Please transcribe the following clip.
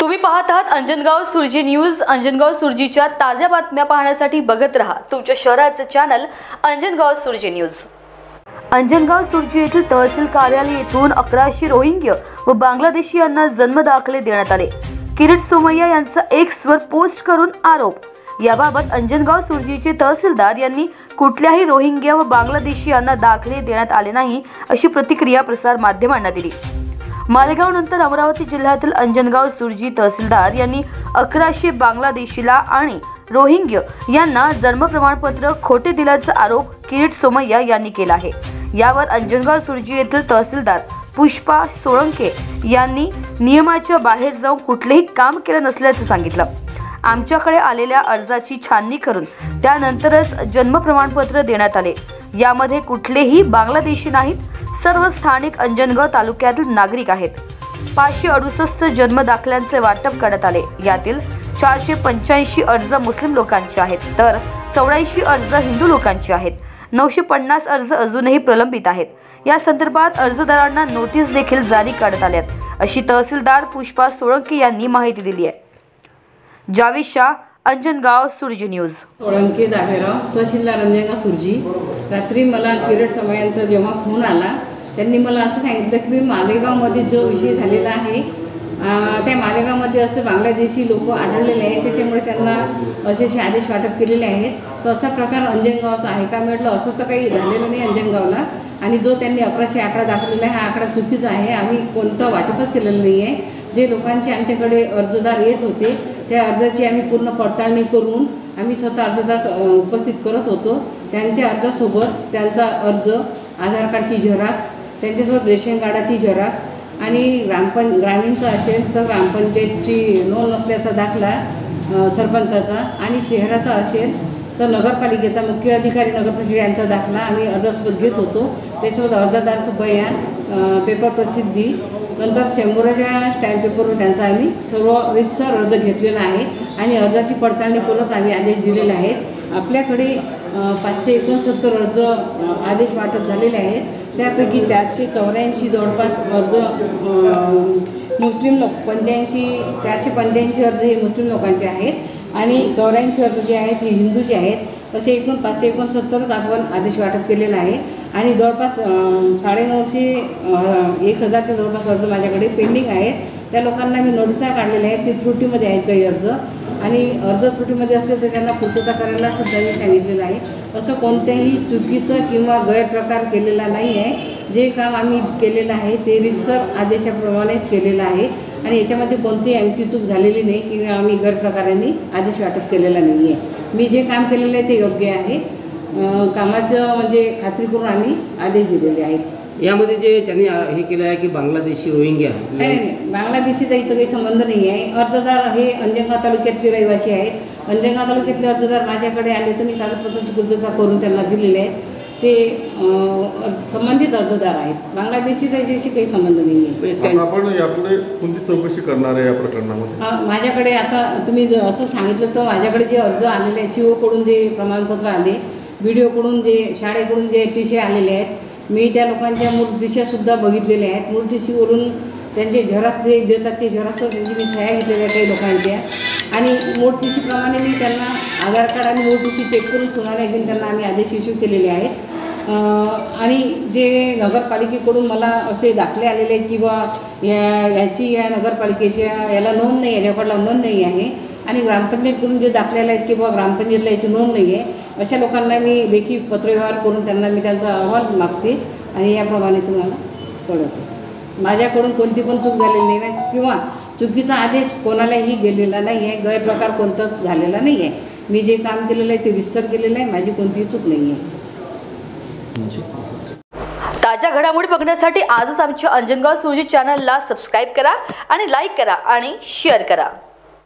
तुम्ही पाहत आहात अंजनगाव सुरजी न्यूज। अंजनगाव सुरजीच्या ताज्या बातम्या पाहण्यासाठी बघत रहा तुमच्या शहराचे चॅनल अंजनगाव सुरजी न्यूज। अंजनगाव सुरजी येथील तहसील कार्यालय येथून 1100 रोहिंग्या व बांगलादेशीयांना जन्मदाखले देण्यात आले। किरीट सोमय्या यांचा एक्सवर पोस्ट करून आरोप। याबाबत अंजनगाव सुरजीचे तहसीलदार यांनी कुठल्याही रोहिंग्या व बांगलादेशीयांना दाखले देण्यात आले नाही अशी प्रतिक्रिया प्रसार माध्यमांना दिली। मालेगाव नंतर अमरावती जिल्ह्यातील अंजनगाव सुरजी तहसीलदार यांनी 1100 बांगलादेशीला आणि रोहिंग्या यांना जन्म प्रमाणपत्र खोटे दिल्याचा आरोप किरीट सोमय्या यांनी केला आहे। यावर अंजनगाव सुरजी येथील तहसीलदार पुष्पा सोळंके यांनी नियमाच्या बाहेर जाऊन कुठलेही काम केले नसल्याचे सांगितलं। आमच्याकडे आलेल्या अर्जाची छाननी करून त्यानंतरच जन्म प्रमाणपत्र देण्यात आले। यामध्ये कुठलेही बांगलादेशी नाहीत, सर्व स्थानिक अंजनगाव तालुक्यातील नागरिक आहेत। 568 जन्म दाखल्यांचे वाटप करण्यात आले। यातील 485 अर्ज मुस्लिम लोकांचे आहेत तर 84 अर्ज हिंदू लोकांचे आहेत। 950 अर्ज अजूनही प्रलंबित आहेत। या संदर्भात अर्जदारांना नोटीस देखील जारी करण्यात आल्यात अशी तहसीलदार पुष्पा सोळंके यांनी माहिती दिली आहे। जावेद शाह, अंजनगाव सुरजी न्यूज। सोळंके जावेराव, तहसीलदार अंजनगाव सुरजी। रात्री मला किरीट सोमय्यांचा जेव्हा फोन आला त्यांनी मला असं सांगितलं की मी मालेगावमध्ये जो विषय झालेला आहे त्या मालेगावमध्ये असे बांगलादेशी लोक आढळलेले आहेत, त्याच्यामुळे त्यांना असे आदेश वाटप केलेले आहेत। तर असा प्रकार अंजनगावचा आहे का? म्हटलं असं तर काही झालेलं नाही अंजनगावला, आणि जो त्यांनी 1100 आकडा दाखवलेला आहे हा आकडा चुकीचा आहे। आम्ही कोणतं वाटपच केलेलं नाही आहे। जे लोकांचे आमच्याकडे अर्जदार येत होते त्या अर्जाची आम्ही पूर्ण पडताळणी करून आम्ही स्वतः अर्जदार उपस्थित करत होतो। त्यांच्या अर्जासोबत त्यांचा अर्ज, आधार कार्डची झेरॉक्स, त्यांच्यासोबत रेशन कार्डाची झेरॉक्स आणि ग्रामीणचा असेल तर ग्रामपंचायतची नोंद नसल्याचा दाखला सरपंचाचा, आणि शहराचा असेल तर नगरपालिकेचा मुख्य अधिकारी नगरपरिषद यांचा दाखला आम्ही अर्जासोबत घेत होतो। त्याच्यासोबत अर्जदाराचं बयान, पेपर प्रसिद्धी, नंतर 100च्या स्टॅम्प पेपरवर त्यांचा आम्ही सर्व रीतसर अर्ज घेतलेला आहे आणि अर्जाची पडताळणी करूनच आम्ही आदेश दिलेले आहेत। आपल्याकडे 569 अर्ज आदेश वाटप झालेले आहेत। त्यापैकी 484 जवळपास अर्ज मुस्लिम लोक, 485 अर्ज हे मुस्लिम लोकांचे आहेत आणि 84 अर्ज जे आहेत हे हिंदूचे आहेत। असे एकूण 569च आपण आदेश वाटप केलेला आहे आणि जवळपास 950 1000च्या जवळपास अर्ज माझ्याकडे पेंडिंग आहेत। त्या लोकांना मी नोटिसा काढलेल्या आहेत, ते त्रुटीमध्ये आहेत काही अर्ज, आणि अर्ज त्रुटीमध्ये असले तर त्यांना पूर्तता करायला सुद्धा मी सांगितलेलं आहे। असं कोणत्याही चुकीचं किंवा गैरप्रकार केलेला नाही आहे। जे काम आम्ही केलेलं आहे ते रीतसर आदेशाप्रमाणेच केलेलं आहे आणि याच्यामध्ये कोणतीही आमची चूक झालेली नाही किंवा आम्ही गैरप्रकारांनी आदेश वाटप केलेला नाही आहे। मी जे काम केलेलं आहे ते योग्य आहे। कामाचं म्हणजे खात्री करून आम्ही आदेश दिलेले आहेत। यामध्ये जे त्यांनी हे केलं आहे की बांगलादेशी रोहिंग्या, नाही, बांगलादेशीचा इथं काही संबंध नाही आहे। अर्जदार हे अंजनगाव तालुक्यातले रहिवासी आहेत। अंजनगाव तालुक्यातले अर्जदार माझ्याकडे आले तर मी कागदपत्रांची पूर्तता करून त्यांना दिलेले आहेत। ते संबंधित अर्जदार आहेत। बांगलादेशीचा याच्याशी काही संबंध नाही आहे। आपण यापुढे कोणती चौकशी करणार आहे या प्रकरणामध्ये? माझ्याकडे आता तुम्ही असं सांगितलं तर माझ्याकडे जे अर्ज आलेले आहेत, सीओकडून जे प्रमाणपत्र आले, BDOकडून जे, शाळेकडून जे TC आलेले आहेत, मी त्या लोकांच्या मूळ दिशासुद्धा बघितलेल्या आहेत। मूळ TCवरून त्यांचे झेरॉक्स देतात, ते झेरॉक्सवर त्यांची मी सह्या घेतलेल्या काही लोकांच्या, आणि मूळ TCप्रमाणे मी त्यांना आधार कार्ड आणि मूळ TC चेक करून सुनावण्या घेऊन त्यांना आम्ही आदेश इश्यू केलेले आहेत। आणि जे नगरपालिकेकडून मला असे दाखले आलेले आहेत की याची या नगरपालिकेच्या याला नोंद नाही आहे, रेकॉर्डला नोंद नाही आहे, आणि ग्रामपंचायतकडून जे दाखले आले आहेत की ग्रामपंचायतला याची नोंद नाही आहे, अशा लोकांना मी लेखी पत्रव्यवहार करून त्यांना मी त्यांचा अहवाल मागते आणि याप्रमाणे तुम्हाला कळवते। माझ्याकडून कोणती पण चूक झालेली नाही आहे किंवा चुकीचा आदेश कोणालाही गेलेला नाही आहे, गैरप्रकार कोणताच झालेला नाही आहे। मी जे काम केलेलं आहे ते रीतसर केलेलं आहे, माझी कोणतीही चूक नाही आहे। ताज्या घडामोडी बघण्यासाठी आजच आमच्या अंजनगाव सुरजी चॅनलला सबस्क्राईब करा आणि लाईक करा आणि शेअर करा।